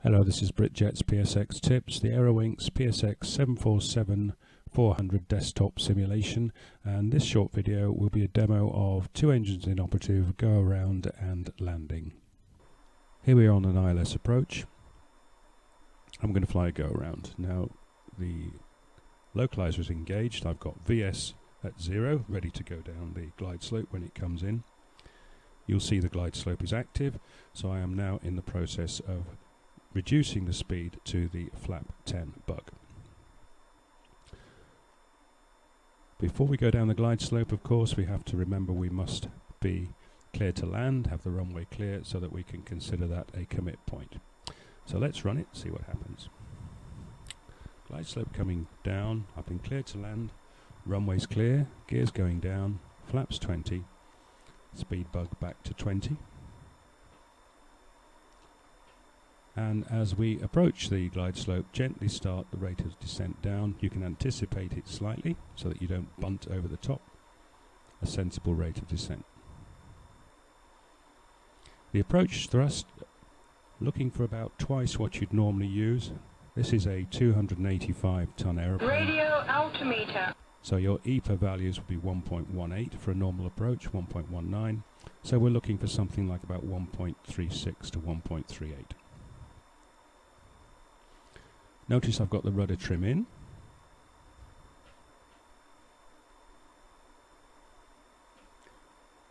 Hello, this is Britjet's PSX Tips, the Aerowinks PSX 747-400 desktop simulation, and this short video will be a demo of two engines in operative, go around and landing. Here we are on an ILS approach. I'm going to fly a go around. Now the localizer is engaged. I've got VS at 0, ready to go down the glide slope when it comes in. You'll see the glide slope is active, so I am now in the process of reducing the speed to the flap 10 bug. Before we go down the glide slope, of course, we have to remember we must be clear to land, have the runway clear, so that we can consider that a commit point. So let's run it, see what happens. Glide slope coming down, I've been cleared to land, runway's clear, gears going down, flaps 20, speed bug back to 20. And as we approach the glide slope, gently start the rate of descent down. You can anticipate it slightly so that you don't bunt over the top. A sensible rate of descent. The approach thrust, looking for about twice what you'd normally use. This is a 285-ton aeroplane. Radio altimeter. So your EPA values will be 1.18 for a normal approach, 1.19. So we're looking for something like about 1.36 to 1.38. Notice I've got the rudder trim in.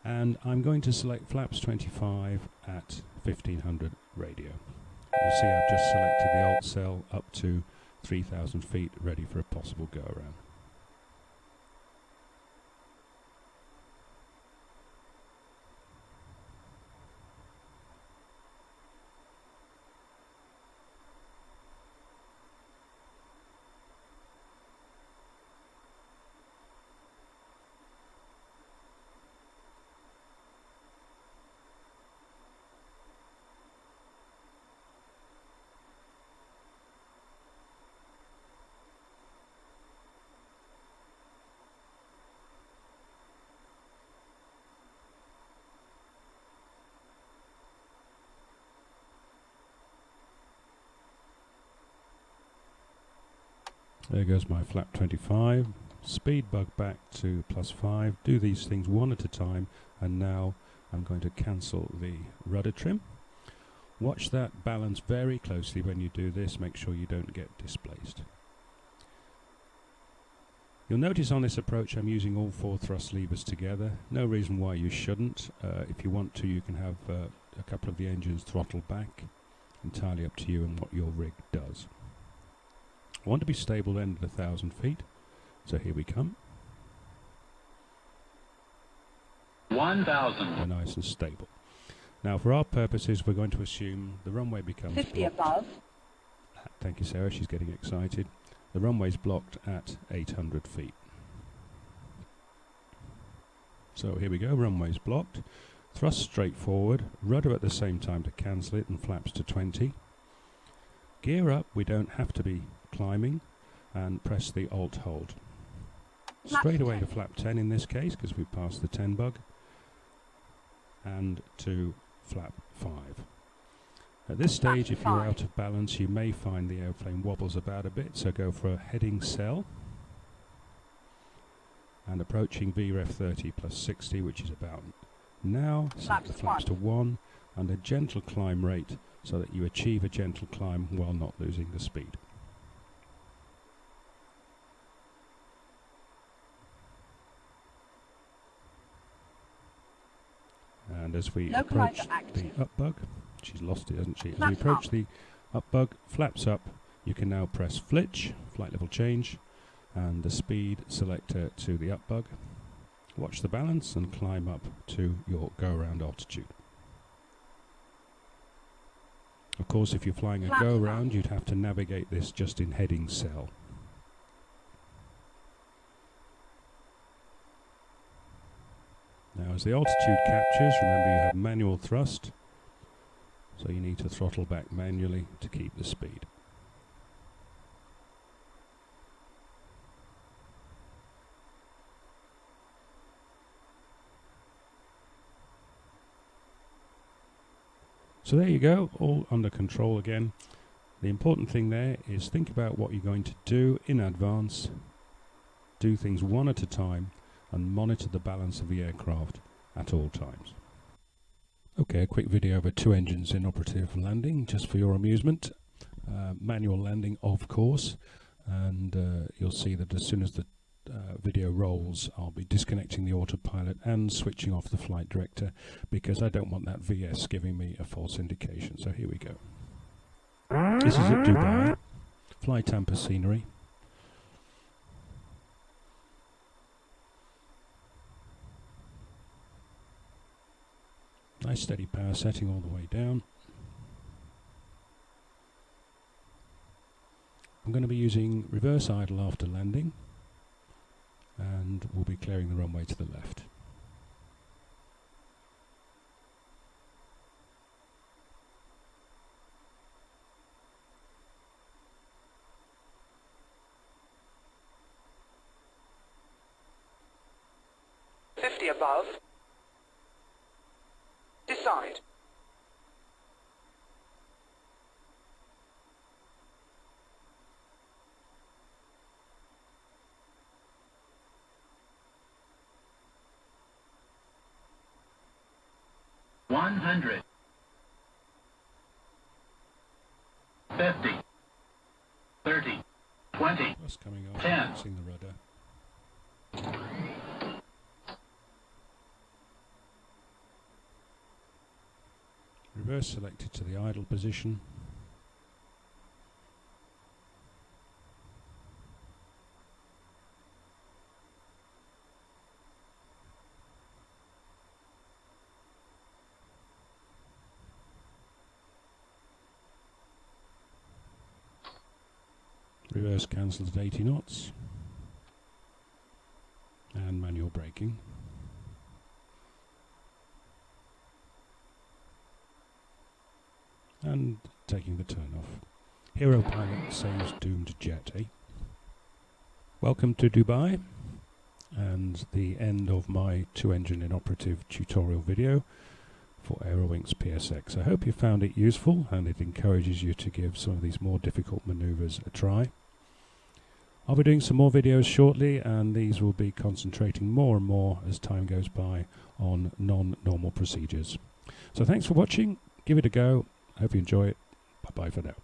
And I'm going to select flaps 25 at 1500 radio. You see I've just selected the alt cell up to 3000 feet, ready for a possible go around. There goes my flap 25, speed bug back to +5, do these things one at a time, and now I'm going to cancel the rudder trim. Watch that balance very closely when you do this, make sure you don't get displaced. You'll notice on this approach I'm using all 4 thrust levers together, no reason why you shouldn't. If you want to, you can have a couple of the engines throttled back, entirely up to you and what your rig does. I want to be stable then at 1000 feet, so here we come. 1000. We're nice and stable. Now for our purposes we're going to assume the runway becomes 50 blocked. above. Thank you, Sarah, she's getting excited. The runway's blocked at 800 feet. So here we go, runway's blocked. Thrust straight forward, rudder at the same time to cancel it, and flaps to 20. Gear up, we don't have to be climbing, and press the alt hold. Straight away to flap 10 in this case because we passed the 10 bug, and to flap 5. At this stage, if you're out of balance, you may find the airplane wobbles about a bit, so go for a heading cell and approaching VREF 30 plus 60, which is about now. Set the flaps to 1 and a gentle climb rate so that you achieve a gentle climb while not losing the speed. And as we approach the up bug, she's lost it, hasn't she? As we approach the up bug, flaps up, you can now press flitch, flight level change, and the speed selector to the up bug. Watch the balance and climb up to your go around altitude. Of course, if you're flying a go around, you'd have to navigate this just in heading cell. Now as the altitude captures, remember you have manual thrust, so you need to throttle back manually to keep the speed. So there you go, all under control again. The important thing there is think about what you're going to do in advance, do things one at a time, and monitor the balance of the aircraft at all times. Okay, a quick video of a 2 engines inoperative landing, just for your amusement. Manual landing, of course, and you'll see that as soon as the video rolls, I'll be disconnecting the autopilot and switching off the flight director, because I don't want that VS giving me a false indication. So here we go. This is at Dubai, fly Tampa scenery. Nice steady power setting all the way down. I'm going to be using reverse idle after landing, and we'll be clearing the runway to the left. Above. Decide. $100. 50. 30. 20. What's coming off? 10. Fixing the rudder. Reverse selected to the idle position. Reverse cancels at 80 knots. And manual braking. And taking the turn off. Hero pilot saves doomed jet, eh? Welcome to Dubai, and the end of my 2-engine inoperative tutorial video for Aerowings PSX. I hope you found it useful and it encourages you to give some of these more difficult maneuvers a try. I'll be doing some more videos shortly, and these will be concentrating more and more as time goes by on non-normal procedures. So thanks for watching, give it a go. Hope you enjoy it. Bye-bye for now.